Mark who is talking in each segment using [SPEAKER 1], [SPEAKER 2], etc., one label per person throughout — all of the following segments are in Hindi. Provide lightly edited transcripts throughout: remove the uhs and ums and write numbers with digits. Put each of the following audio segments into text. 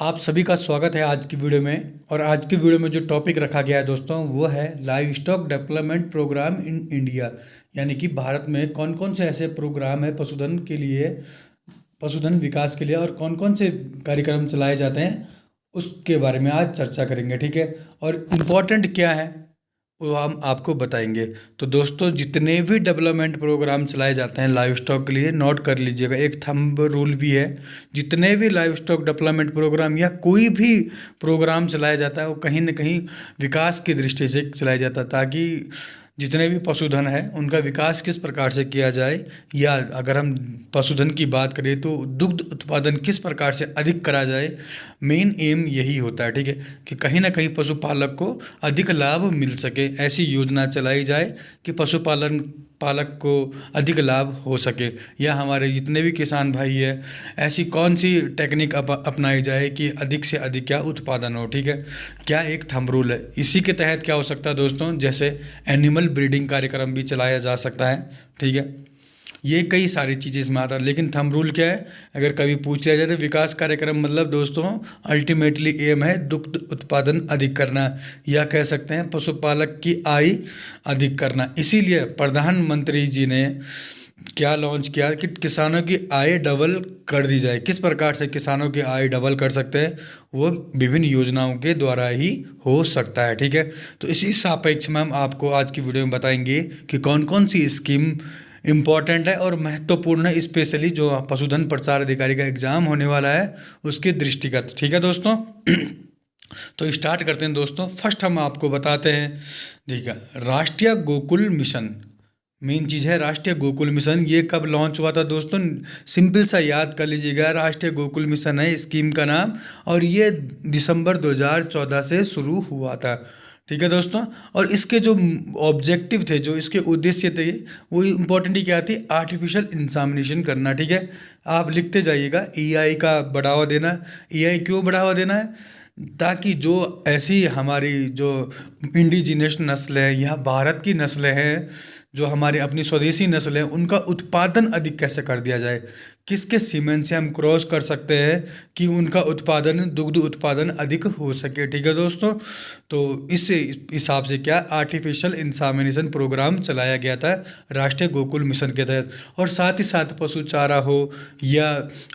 [SPEAKER 1] आप सभी का स्वागत है आज की वीडियो में। और आज की वीडियो में जो टॉपिक रखा गया है दोस्तों, वो है livestock development program in India. यानी कि भारत में कौन कौन से ऐसे प्रोग्राम है पशुधन के लिए, पशुधन विकास के लिए, और कौन कौन से कार्यक्रम चलाए जाते हैं, उसके बारे में आज चर्चा करेंगे। ठीक है। और इम्पोर्टेंट क्या है वो हम आपको बताएंगे। तो दोस्तों, जितने भी डेवलपमेंट प्रोग्राम चलाए जाते हैं लाइव स्टॉक के लिए, नोट कर लीजिएगा, एक थंब रूल भी है। जितने भी लाइव स्टॉक डेवलपमेंट प्रोग्राम या कोई भी प्रोग्राम चलाया जाता है, वो कहीं ना कहीं विकास की दृष्टि से चलाया जाता है, ताकि जितने भी पशुधन है उनका विकास किस प्रकार से किया जाए, या अगर हम पशुधन की बात करें तो दुग्ध उत्पादन किस प्रकार से अधिक करा जाए। मेन एम यही होता है। ठीक है, कि कहीं ना कहीं पशुपालक को अधिक लाभ मिल सके, ऐसी योजना चलाई जाए कि पशुपालन पालक को अधिक लाभ हो सके। या हमारे जितने भी किसान भाई है, ऐसी कौन सी टेक्निक अपनाई जाए कि अधिक से अधिक क्या उत्पादन हो। ठीक है, क्या एक थंब रूल है। इसी के तहत क्या हो सकता है दोस्तों, जैसे एनिमल ब्रीडिंग कार्यक्रम भी चलाया जा सकता है। ठीक है, ये कई सारी चीज़ें इसमें आता है। लेकिन थंब रूल क्या है, अगर कभी पूछ लिया जाए तो विकास कार्यक्रम मतलब दोस्तों अल्टीमेटली एम है दुग्ध उत्पादन अधिक करना, या कह सकते हैं पशुपालक की आय अधिक करना। इसीलिए प्रधानमंत्री जी ने क्या लॉन्च किया कि किसानों की आय डबल कर दी जाए। किस प्रकार से किसानों की आय डबल कर सकते हैं, वो विभिन्न योजनाओं के द्वारा ही हो सकता है। ठीक है, तो इसी सापेक्ष में हम आपको आज की वीडियो में बताएंगे कि कौन कौन सी स्कीम इम्पॉर्टेंट है और महत्वपूर्ण है, स्पेशली जो पशुधन प्रसार अधिकारी का एग्जाम होने वाला है उसके दृष्टिगत। ठीक है दोस्तों। तो स्टार्ट करते हैं दोस्तों। फर्स्ट हम आपको बताते हैं, ठीक है, राष्ट्रीय गोकुल मिशन। मेन चीज़ है राष्ट्रीय गोकुल मिशन। ये कब लॉन्च हुआ था दोस्तों, सिंपल सा याद कर लीजिएगा, राष्ट्रीय गोकुल मिशन है स्कीम का नाम, और ये दिसंबर 2014 से शुरू हुआ था। ठीक है दोस्तों। और इसके जो ऑब्जेक्टिव थे, जो इसके उद्देश्य थे, वो इम्पोर्टेंट क्या थी, आर्टिफिशियल इंसामिनेशन करना। ठीक है, आप लिखते जाइएगा, एआई का बढ़ावा देना। एआई क्यों बढ़ावा देना है, ताकि जो ऐसी हमारी जो इंडिजिनस नस्ल है या भारत की नस्लें हैं, जो हमारी अपनी स्वदेशी नस्ल है, उनका उत्पादन अधिक कैसे कर दिया जाए, किसके सीमेंट से हम क्रॉस कर सकते हैं कि उनका उत्पादन, दुग्ध उत्पादन अधिक हो सके। ठीक है दोस्तों। तो इस हिसाब से क्या आर्टिफिशियल इंसामिनेशन प्रोग्राम चलाया गया था राष्ट्रीय गोकुल मिशन के तहत। और साथ ही साथ पशु चारा हो या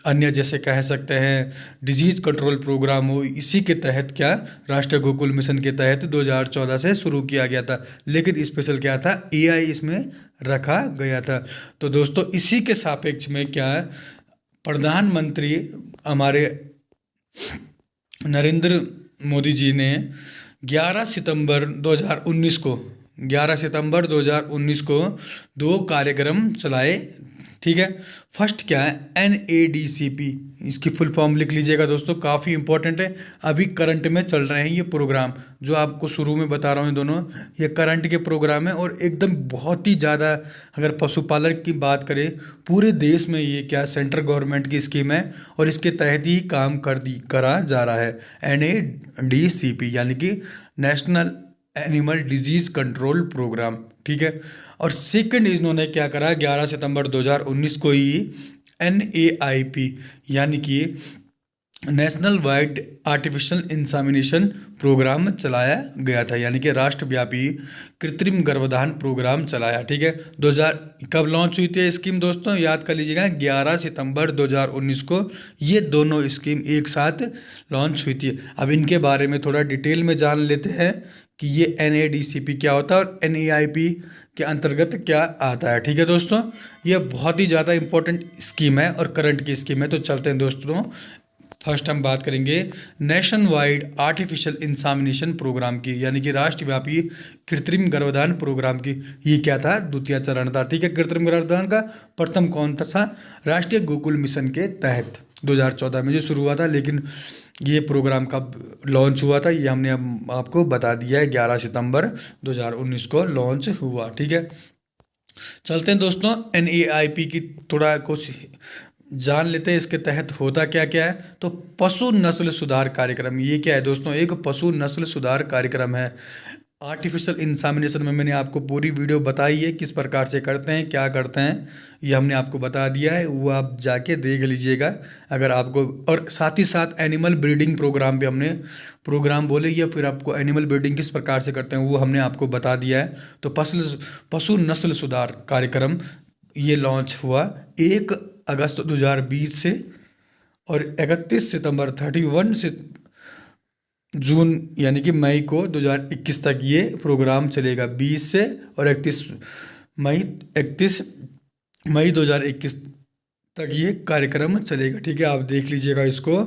[SPEAKER 1] अन्य जैसे कह सकते हैं डिजीज कंट्रोल प्रोग्राम हो, इसी के तहत क्या राष्ट्रीय गोकुल मिशन के तहत 2014 से शुरू किया गया था। लेकिन स्पेशल क्या था, एआई इसमें रखा गया था। तो दोस्तों, इसी के सापेक्ष में क्या है, प्रधानमंत्री हमारे नरेंद्र मोदी जी ने 11 सितंबर 2019 को 11 सितंबर 2019 को दो कार्यक्रम चलाए। ठीक है, फर्स्ट क्या है, NADCP। इसकी फुल फॉर्म लिख लीजिएगा दोस्तों, काफ़ी इंपॉर्टेंट है। अभी करंट में चल रहे हैं ये प्रोग्राम, जो आपको शुरू में बता रहा हूँ, दोनों ये करंट के प्रोग्राम है। और एकदम बहुत ही ज़्यादा, अगर पशुपालन की बात करें, पूरे देश में ये क्या सेंट्रल गवर्नमेंट की स्कीम है और इसके तहत ही काम करा जा रहा है। NADCP यानी कि national animal disease control programme. ठीक है। और सेकंड इन्होंने क्या करा, 11 सितंबर 2019 को ही NAIP यानी कि नेशनल वाइड आर्टिफिशियल इंसामिनेशन प्रोग्राम चलाया गया था, यानी कि राष्ट्रव्यापी कृत्रिम गर्भधान प्रोग्राम चलाया। ठीक है, 2000 कब लॉन्च हुई थी स्कीम दोस्तों, याद कर लीजिएगा, 11 सितंबर 2019 को ये दोनों स्कीम एक साथ लॉन्च हुई थी। अब इनके बारे में थोड़ा डिटेल में जान लेते हैं कि ये NADCP क्या होता है और NAIP के अंतर्गत क्या आता है। ठीक है दोस्तों, ये बहुत ही ज़्यादा इंपॉर्टेंट स्कीम है और करंट की स्कीम है। तो चलते हैं दोस्तों, फर्स्ट हम बात करेंगे नेशन वाइड आर्टिफिशियल इंसामिनेशन प्रोग्राम की, यानी कि राष्ट्रव्यापी कृत्रिम गर्भधान प्रोग्राम की। ये क्या था, द्वितीय चरण था। ठीक है, कृत्रिम गर्भधान का प्रथम कौन था, राष्ट्रीय गोकुल मिशन के तहत 2014 में जो शुरू हुआ था। लेकिन ये प्रोग्राम कब लॉन्च हुआ था, ये हमने अब आपको बता दिया है, 11 सितंबर 2019 को लॉन्च हुआ। ठीक है, चलते हैं दोस्तों, NAIP की थोड़ा कुछ जान लेते हैं, इसके तहत होता क्या क्या है। तो पशु नस्ल सुधार कार्यक्रम, ये क्या है दोस्तों, एक पशु नस्ल सुधार कार्यक्रम है। आर्टिफिशियल इंसामिनेशन में मैंने आपको पूरी वीडियो बताई है, किस प्रकार से करते हैं, क्या करते हैं, ये हमने आपको बता दिया है, वो आप जाके देख लीजिएगा अगर आपको। और साथ ही साथ एनिमल ब्रीडिंग प्रोग्राम भी हमने प्रोग्राम बोले, या फिर आपको एनिमल ब्रीडिंग किस प्रकार से करते हैं वो हमने आपको बता दिया है। तो पशु नस्ल सुधार कार्यक्रम ये लॉन्च हुआ 1 अगस्त 2020 से, और 31 सितंबर 31 जून यानी कि मई को 2021 तक ये प्रोग्राम चलेगा। 20 से और 31 मई 2021 तक ये कार्यक्रम चलेगा। ठीक है, आप देख लीजिएगा इसको।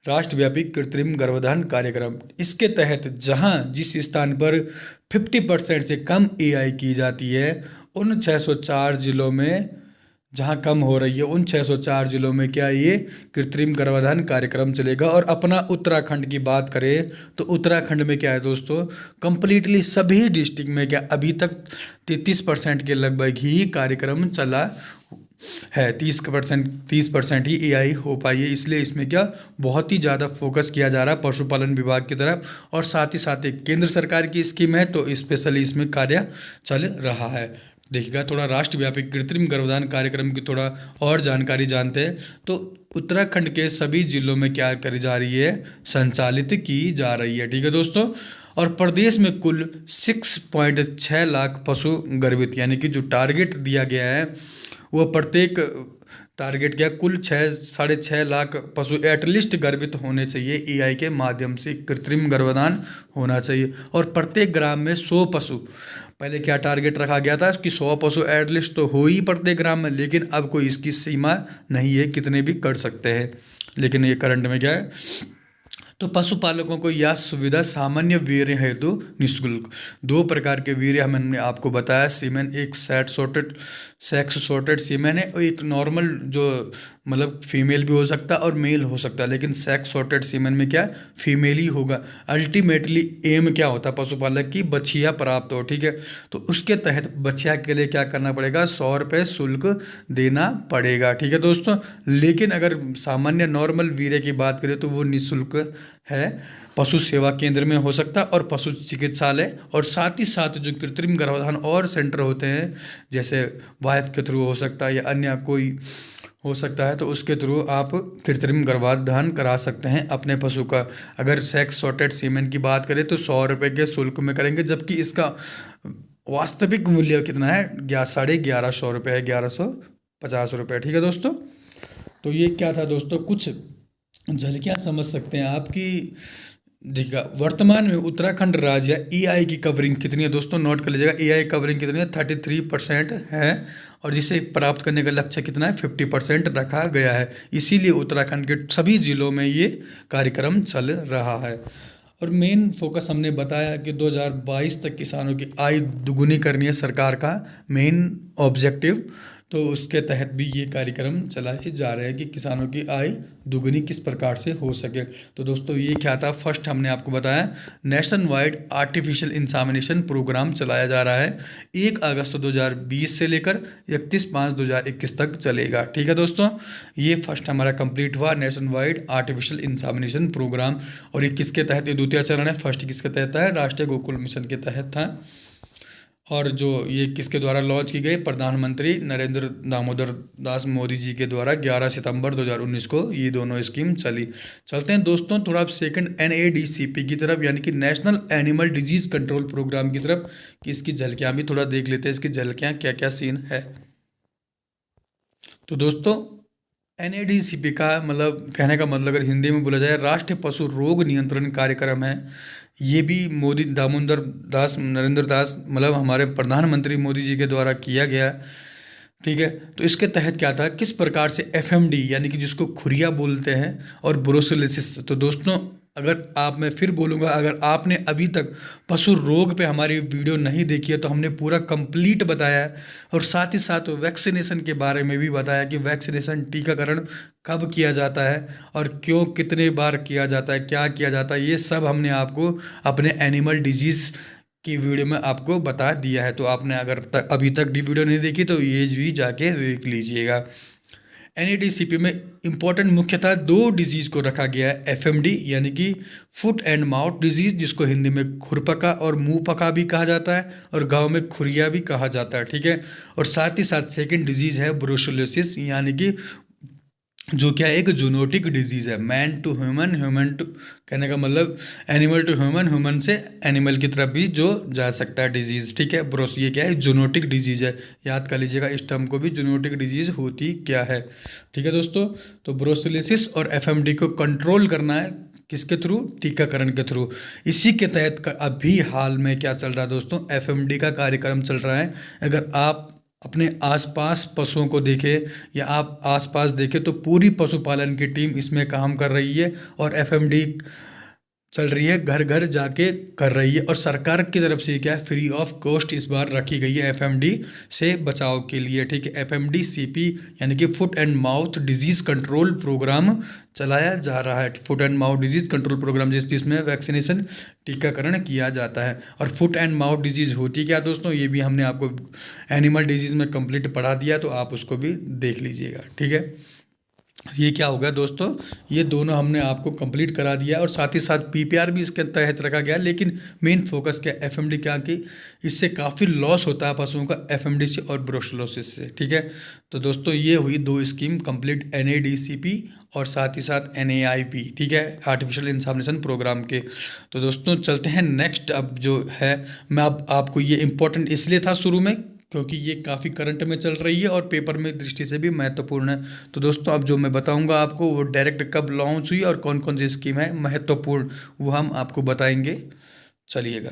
[SPEAKER 1] राष्ट्रव्यापी कृत्रिम गर्भाधान कार्यक्रम, इसके तहत जहां जिस स्थान पर 50% से कम एआई की जाती है, उन 604 जिलों में, जहां कम हो रही है उन 604 जिलों में क्या ये कृत्रिम गर्भाधान कार्यक्रम चलेगा। और अपना उत्तराखंड की बात करें तो उत्तराखंड में क्या है दोस्तों, कंप्लीटली सभी डिस्ट्रिक्ट में क्या अभी तक 33% के लगभग ही कार्यक्रम चला है। 30% ही एआई हो पाई है, इसलिए इसमें क्या बहुत ही ज़्यादा फोकस किया जा रहा है पशुपालन विभाग की तरफ। और साथ ही साथ एक केंद्र सरकार की स्कीम है, तो स्पेशली इसमें कार्य चल रहा है। देखिएगा, थोड़ा राष्ट्रव्यापी कृत्रिम गर्भाधान कार्यक्रम की थोड़ा और जानकारी जानते हैं। तो उत्तराखंड के सभी जिलों में क्या करी जा रही है, संचालित की जा रही है। ठीक है दोस्तों, और प्रदेश में कुल 6.6 लाख पशु गर्भित, यानी कि जो टारगेट दिया गया है वो प्रत्येक टारगेट क्या, कुल 6.5 लाख पशु एटलीस्ट गर्भित होने चाहिए एआई के माध्यम से, कृत्रिम गर्भाधान होना चाहिए। और प्रत्येक ग्राम में 100 पशु, पहले क्या टारगेट रखा गया था कि 100 पशु एटलीस्ट तो हो ही प्रत्येक ग्राम में, लेकिन अब कोई इसकी सीमा नहीं है, कितने भी कर सकते हैं। लेकिन ये करंट में क्या है, तो पशुपालकों को यह सुविधा सामान्य वीर्य हेतु निःशुल्क। 2 प्रकार के वीर्य हमने आपको बताया, सीमेन, एक सेक्स सॉर्टेड सीमेन है, और एक नॉर्मल जो मतलब फीमेल भी हो सकता है और मेल हो सकता है, लेकिन सेक्स सॉर्टेड सीमेन में क्या फीमेल ही होगा। अल्टीमेटली एम क्या होता है पशुपालक की, बछिया प्राप्त हो। ठीक है, तो उसके तहत बछिया के लिए क्या करना पड़ेगा, 100 रुपये शुल्क देना पड़ेगा। ठीक है दोस्तों, लेकिन अगर सामान्य नॉर्मल वीर्य की बात करें तो वो निःशुल्क है, पशु सेवा केंद्र में हो सकता है और पशु चिकित्सालय, और साथ ही साथ जो कृत्रिम गर्भाधान और सेंटर होते हैं, जैसे वाइफ के थ्रू हो सकता है या अन्य कोई हो सकता है, तो उसके थ्रू आप कृत्रिम गर्भाधान करा सकते हैं अपने पशु का। अगर सेक्स सॉर्टेड सीमेन की बात करें तो 100 रुपये के शुल्क में करेंगे, जबकि इसका वास्तविक मूल्य कितना है, 1150 रुपये है, 1150 रुपये। ठीक है दोस्तों, तो ये क्या था दोस्तों, कुछ झलकियाँ समझ सकते हैं आपकी। देखिएगा, वर्तमान में उत्तराखंड राज्य एआई की कवरिंग कितनी है दोस्तों, नोट कर लीजिएगा। एआई कवरिंग कितनी है, 33% है, और जिसे प्राप्त करने का लक्ष्य कितना है, 50% रखा गया है। इसीलिए उत्तराखंड के सभी जिलों में ये कार्यक्रम चल रहा है। और मेन फोकस हमने बताया कि 2022 तक किसानों की आय दुगुनी करनी है सरकार का मेन ऑब्जेक्टिव, तो उसके तहत भी ये कार्यक्रम चलाए जा रहे हैं कि किसानों की आय दुगनी किस प्रकार से हो सके। तो दोस्तों ये क्या था, फर्स्ट हमने आपको बताया नेशन वाइड आर्टिफिशियल इंसामिनेशन प्रोग्राम चलाया जा रहा है, 1 अगस्त 2020 से लेकर 31 मार्च 2021 तक चलेगा। ठीक है दोस्तों, ये फर्स्ट हमारा कंप्लीट हुआ नेशन वाइड आर्टिफिशियल इंसामिनेशन प्रोग्राम। और ये किसके तहत, ये द्वितीय चरण है, फर्स्ट किसके तहत है, राष्ट्रीय गोकुल मिशन के तहत था। और जो ये किसके द्वारा लॉन्च की गई, प्रधानमंत्री नरेंद्र दामोदर दास मोदी जी के द्वारा 11 सितंबर 2019 को ये दोनों स्कीम चली। चलते हैं दोस्तों थोड़ा आप सेकंड NADCP की तरफ, यानी कि national animal disease control programme की तरफ, कि इसकी झलकियाँ भी थोड़ा देख लेते हैं, इसकी झलकियाँ क्या क्या सीन है। तो दोस्तों NADCP का मतलब, कहने का मतलब अगर हिंदी में बोला जाए, राष्ट्रीय पशु रोग नियंत्रण कार्यक्रम है। ये भी मोदी दामोदर दास नरेंद्र दास मतलब हमारे प्रधानमंत्री मोदी जी के द्वारा किया गया। ठीक है, तो इसके तहत क्या था, किस प्रकार से FMD यानी कि जिसको खुरिया बोलते हैं, और ब्रोसेलिसिस। तो दोस्तों अगर आप, मैं फिर बोलूँगा, अगर आपने अभी तक पशु रोग पे हमारी वीडियो नहीं देखी है तो हमने पूरा कंप्लीट बताया है, और साथ ही साथ वैक्सीनेशन के बारे में भी बताया कि वैक्सीनेशन टीकाकरण कब किया जाता है और क्यों, कितने बार किया जाता है, क्या किया जाता है, ये सब हमने आपको अपने एनिमल डिजीज़ की वीडियो में आपको बता दिया है। तो आपने अगर अभी तक वीडियो नहीं देखी तो ये भी जाके देख लीजिएगा। एनएडीसीपी में इम्पोर्टेंट मुख्यतः दो डिजीज़ को रखा गया है, एफएमडी यानी कि फुट एंड माउथ डिजीज़, जिसको हिंदी में खुरपका और मुंह पका भी कहा जाता है और गांव में खुरिया भी कहा जाता है, ठीक है। और साथ ही साथ सेकंड डिजीज़ है ब्रुसेलोसिस, यानी कि जो क्या एक जूनोटिक डिजीज़ है, man to human, human to, कहने का मतलब एनिमल टू ह्यूमन, ह्यूमन से एनिमल की तरफ भी जो जा सकता है डिजीज़, ठीक है। ब्रोस ये क्या है, जूनोटिक डिजीज़ है, याद कर लीजिएगा इस टर्म को भी, जूनोटिक डिजीज़ होती क्या है, ठीक है दोस्तों। तो ब्रोसिलिसिस और एफएमडी को कंट्रोल करना है किसके थ्रू, टीकाकरण के थ्रू। इसी के तहत अभी हाल में क्या चल रहा है दोस्तों, एफएमडी का कार्यक्रम चल रहा है। अगर आप अपने आसपास पशुओं को देखें या आप आसपास देखें तो पूरी पशुपालन की टीम इसमें काम कर रही है और एफएमडी चल रही है, घर घर जाके कर रही है। और सरकार की तरफ से क्या है, फ्री ऑफ कॉस्ट इस बार रखी गई है एफएमडी से बचाव के लिए, ठीक है। एफएमडी सीपी यानी कि foot and mouth disease control programme चलाया जा रहा है। Foot and mouth disease control programme जिसमें वैक्सीनेशन, टीकाकरण किया जाता है। और फुट एंड माउथ डिजीज़ होती क्या दोस्तों, ये भी हमने आपको एनिमल डिजीज़ में कंप्लीट पढ़ा दिया, तो आप उसको भी देख लीजिएगा, ठीक है। ये क्या हो गया दोस्तों, ये दोनों हमने आपको कंप्लीट करा दिया और साथ ही साथ पीपीआर भी इसके तहत रखा गया, लेकिन मेन फोकस क्या एफएमडी क्या कि इससे काफ़ी लॉस होता है पशुओं का, एफएमडी से और ब्रुसेलोसिस से, ठीक है। तो दोस्तों ये हुई दो स्कीम कंप्लीट, एनएडीसीपी और साथ ही साथ एनएआईपी, ठीक है, आर्टिफिशियल इंसेमिनेशन प्रोग्राम के। तो दोस्तों चलते हैं नेक्स्ट। अब जो है मैं अब आपको ये इम्पोर्टेंट इसलिए था शुरू में क्योंकि ये काफ़ी करंट में चल रही है और पेपर में दृष्टि से भी महत्वपूर्ण है। तो दोस्तों अब जो मैं बताऊंगा आपको वो डायरेक्ट कब लॉन्च हुई और कौन कौन सी स्कीम है महत्वपूर्ण, वो हम आपको बताएंगे, चलिएगा।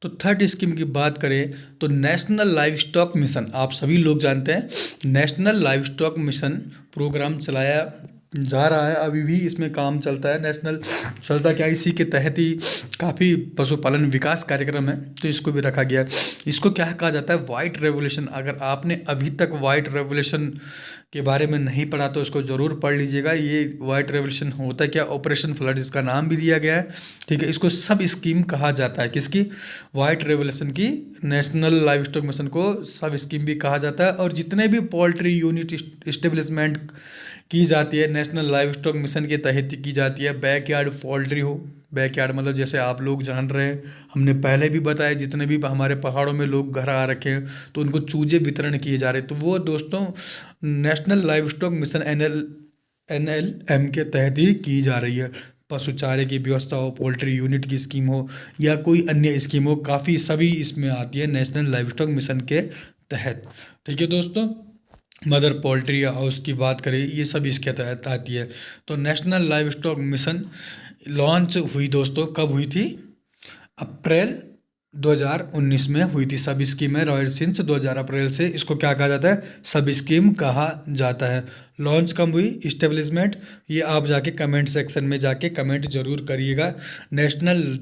[SPEAKER 1] तो थर्ड स्कीम की बात करें तो नेशनल लाइव स्टॉक मिशन, आप सभी लोग जानते हैं national livestock mission programme चलाया जा रहा है, अभी भी इसमें काम चलता है। नेशनल चलता क्या, इसी के तहत ही काफ़ी पशुपालन विकास कार्यक्रम है, तो इसको भी रखा गया। इसको क्या कहा जाता है, वाइट रेवोल्यूशन। अगर आपने अभी तक वाइट रेवोल्यूशन के बारे में नहीं पढ़ा तो इसको ज़रूर पढ़ लीजिएगा। ये वाइट रेवोल्यूशन होता क्या, ऑपरेशन फ्लड इसका नाम भी दिया गया है, ठीक है। इसको सब स्कीम कहा जाता है, किसकी, वाइट रेवोल्यूशन की, नेशनल लाइव स्टॉक मिशन को सब स्कीम भी कहा जाता है। और जितने भी पोल्ट्री यूनिट इस्टेब्लिशमेंट की जाती है नेशनल लाइव स्टॉक मिशन के तहत की जाती है, बैकयार्ड पोल्ट्री हो, बैकयार्ड मतलब जैसे आप लोग जान रहे हैं, हमने पहले भी बताया जितने भी हमारे पहाड़ों में लोग घर आ रखे हैं तो उनको चूजे वितरण किए जा रहे हैं, तो वो दोस्तों national livestock mission NLM के तहत ही की जा रही है। पशु चारे की व्यवस्था हो, पोल्ट्री यूनिट की स्कीम हो या कोई अन्य स्कीम हो, काफ़ी सभी इसमें आती है नेशनल लाइव स्टॉक मिशन के तहत, ठीक है दोस्तों। मदर पोल्ट्री हाउस की बात करें, ये सब इसके तहत आती है। तो national livestock mission launch हुई दोस्तों, कब हुई थी, अप्रैल 2019 में हुई थी। सब स्कीम है रॉयल सिंस 2000 अप्रैल से इसको क्या कहा जाता है, सब स्कीम कहा जाता है। लॉन्च कब हुई, इस्टेब्लिशमेंट, ये आप जाके कमेंट सेक्शन में जाके कमेंट जरूर करिएगा, नेशनल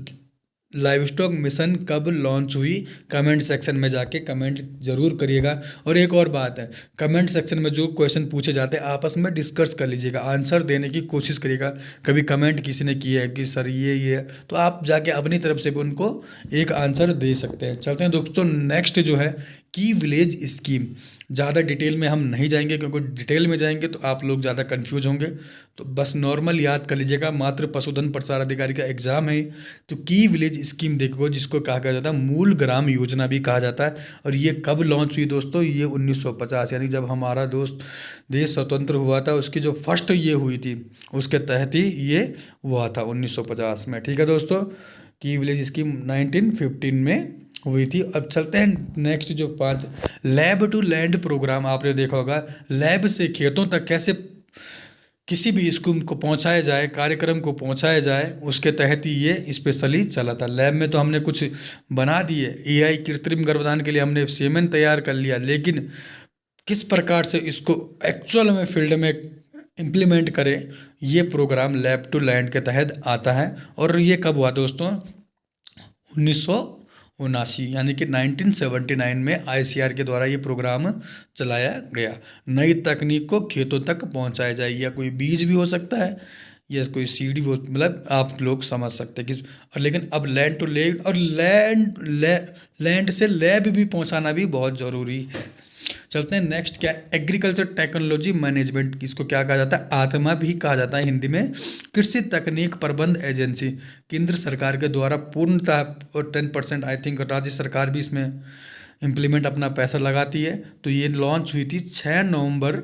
[SPEAKER 1] लाइव स्टॉक मिशन कब लॉन्च हुई, कमेंट सेक्शन में जाके कमेंट जरूर करिएगा। और एक और बात है, कमेंट सेक्शन में जो क्वेश्चन पूछे जाते हैं आपस में डिस्कस कर लीजिएगा, आंसर देने की कोशिश करिएगा। कभी कमेंट किसी ने किया है कि सर ये तो आप जाके अपनी तरफ से भी उनको एक आंसर दे सकते हैं। चलते हैं दोस्तों नेक्स्ट जो है की विलेज स्कीम। ज़्यादा डिटेल में हम नहीं जाएंगे क्योंकि डिटेल में जाएंगे तो आप लोग ज़्यादा कंफ्यूज होंगे, तो बस नॉर्मल याद कर लीजिएगा, मात्र पशुधन प्रसार अधिकारी का एग्जाम है। तो की विलेज स्कीम देखो, जिसको कहा जाता है मूल ग्राम योजना भी कहा जाता है। और ये कब लॉन्च हुई दोस्तों, ये 1950 यानी जब हमारा दोस्त देश स्वतंत्र हुआ था उसकी जो फर्स्ट ये हुई थी उसके तहत ही ये हुआ था 1950 में, ठीक है दोस्तों। की विलेज स्कीम 1915 में हुई थी। अब चलते हैं नेक्स्ट जो 5, लैब टू लैंड प्रोग्राम, आपने देखा होगा लैब से खेतों तक कैसे किसी भी स्कूल को पहुंचाया जाए, कार्यक्रम को पहुंचाया जाए, उसके तहत ही ये स्पेशली चला था। लैब में तो हमने कुछ बना दिए, एआई कृत्रिम गर्भधान के लिए हमने सेमेन तैयार कर लिया, लेकिन किस प्रकार से इसको एक्चुअल में फील्ड में इम्प्लीमेंट करें, ये प्रोग्राम लैब टू लैंड के तहत आता है। और ये कब हुआ दोस्तों, 1979 यानी कि 1979 में आईसीआर के द्वारा ये प्रोग्राम चलाया गया। नई तकनीक को खेतों तक पहुंचाया जाए, या कोई बीज भी हो सकता है या कोई सीड भी हो, मतलब आप लोग समझ सकते हैं किस। और लेकिन अब लैंड टू लैंड और लैंड से लैब भी पहुंचाना भी बहुत ज़रूरी है, चलते हैं नेक्स्ट, क्या है एग्रीकल्चर टेक्नोलॉजी मैनेजमेंट, इसको क्या कहा जाता है, आत्मा भी कहा जाता है हिंदी में, कृषि तकनीक प्रबंध एजेंसी, केंद्र सरकार के द्वारा पूर्णतः, और 10% आई थिंक राज्य सरकार भी इसमें इम्प्लीमेंट अपना पैसा लगाती है। तो ये लॉन्च हुई थी 6 नवंबर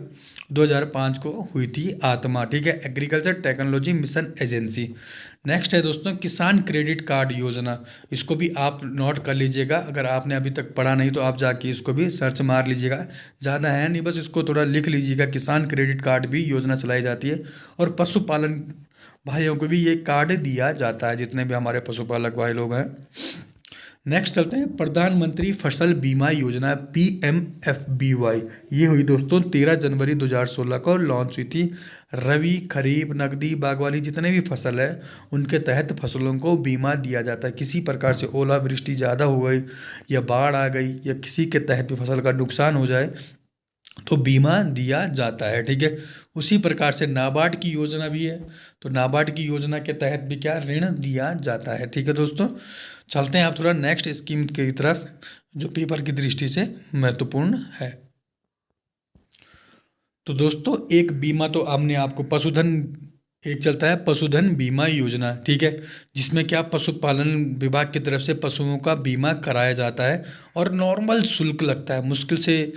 [SPEAKER 1] 2005 को हुई थी आत्मा, ठीक है, agriculture technology mission agency. Next है दोस्तों किसान क्रेडिट कार्ड योजना, इसको भी आप नोट कर लीजिएगा, अगर आपने अभी तक पढ़ा नहीं तो आप जाके इसको भी सर्च मार लीजिएगा, ज़्यादा है नहीं, बस इसको थोड़ा लिख लीजिएगा। किसान क्रेडिट कार्ड भी योजना चलाई जाती है, और पशुपालन भाइयों को भी ये कार्ड दिया जाता है, जितने भी हमारे पशुपालक भाई लोग हैं। नेक्स्ट चलते हैं प्रधानमंत्री फसल बीमा योजना, PMFBY, ये हुई दोस्तों 13 जनवरी 2016 को लॉन्च हुई थी। रबी, खरीफ, नकदी, बागवानी जितने भी फसल है उनके तहत फसलों को बीमा दिया जाता है। किसी प्रकार से ओलावृष्टि ज़्यादा हो गई या बाढ़ आ गई या किसी के तहत भी फसल का नुकसान हो जाए तो बीमा दिया जाता है, ठीक है। उसी प्रकार से नाबार्ड की योजना भी है, तो नाबार्ड की योजना के तहत भी क्या ऋण दिया जाता है, ठीक है दोस्तों। चलते हैं आप थोड़ा नेक्स्ट स्कीम की तरफ, जो पेपर की दृष्टि से महत्वपूर्ण है। तो दोस्तों एक बीमा तो हमने आपको पशुधन, एक चलता है पशुधन बीमा योजना, ठीक है, जिसमें क्या पशुपालन विभाग की तरफ से पशुओं का बीमा कराया जाता है, और नॉर्मल शुल्क लगता है, मुश्किल से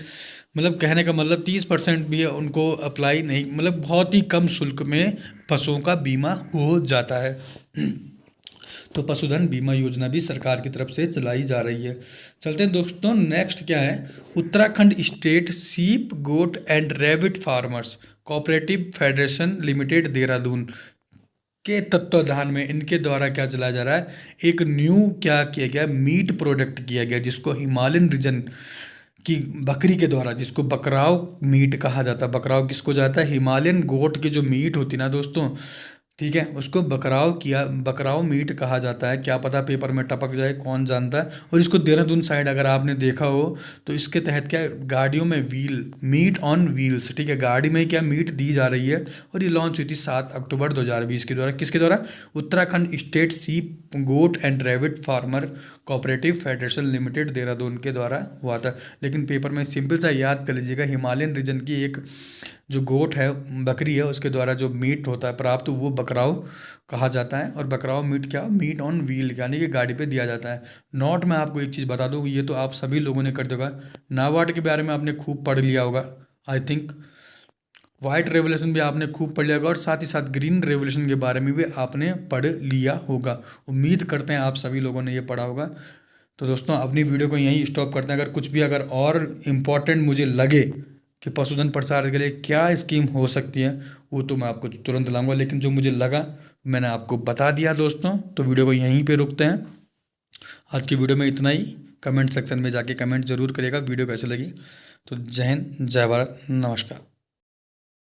[SPEAKER 1] मतलब कहने का मतलब 30% भी है उनको अप्लाई नहीं, मतलब बहुत ही कम शुल्क में पशुओं का बीमा हो जाता है। तो पशुधन बीमा योजना भी सरकार की तरफ से चलाई जा रही है। चलते हैं दोस्तों नेक्स्ट क्या है, Uttarakhand state sheep goat and rabbit farmers cooperative federation limited Dehradun के तत्वाधान में इनके द्वारा क्या चलाया जा रहा है, एक न्यू क्या किया गया, मीट प्रोडक्ट किया गया, जिसको हिमालयन रीजन की बकरी के द्वारा, जिसको बकराव मीट कहा जाता है। बकराव किसको जाता है, हिमालयन गोट की जो मीट होती है ना दोस्तों, ठीक है, उसको बकराव मीट कहा जाता है। क्या पता पेपर में टपक जाए, कौन जानता है। और इसको देहरादून साइड अगर आपने देखा हो तो इसके तहत क्या है, गाड़ियों में व्हील, मीट ऑन व्हील्स, ठीक है, गाड़ी में क्या मीट दी जा रही है। और ये लॉन्च हुई थी 7 अक्टूबर 2020 के द्वारा, किसके द्वारा, Uttarakhand state sheep goat and rabbit farmer cooperative federation limited Dehradun के द्वारा हुआ था। लेकिन पेपर में सिंपल सा याद कर लीजिएगा, हिमालयन रीजन की एक जो गोट है, बकरी है, उसके द्वारा जो मीट होता है प्राप्त, वो बकराव कहा जाता है। और बकराव मीट क्या, मीट ऑन व्हील, यानी कि गाड़ी पे दिया जाता है। नोट में आपको एक चीज़ बता दूँ, ये तो आप सभी लोगों ने कर दिया होगा, नाबार्ड के बारे में आपने खूब पढ़ लिया होगा आई थिंक, वाइट रेवोल्यूशन भी आपने खूब पढ़ लिया होगा, और साथ ही साथ ग्रीन रेवोल्यूशन के बारे में भी आपने पढ़ लिया होगा। उम्मीद करते हैं आप सभी लोगों ने ये पढ़ा होगा। तो दोस्तों अपनी वीडियो को यहीं स्टॉप करते हैं। अगर कुछ भी अगर और इम्पोर्टेंट मुझे लगे कि पशुधन प्रसार के लिए क्या स्कीम हो सकती है, वो तो मैं आपको तुरंत लाऊंगा, लेकिन जो मुझे लगा मैंने आपको बता दिया दोस्तों। तो वीडियो को यहीं पे रुकते हैं। आज की वीडियो में इतना ही। कमेंट सेक्शन में जाके कमेंट जरूर करिएगा वीडियो कैसे लगी। तो जय हिंद, जय भारत, नमस्कार।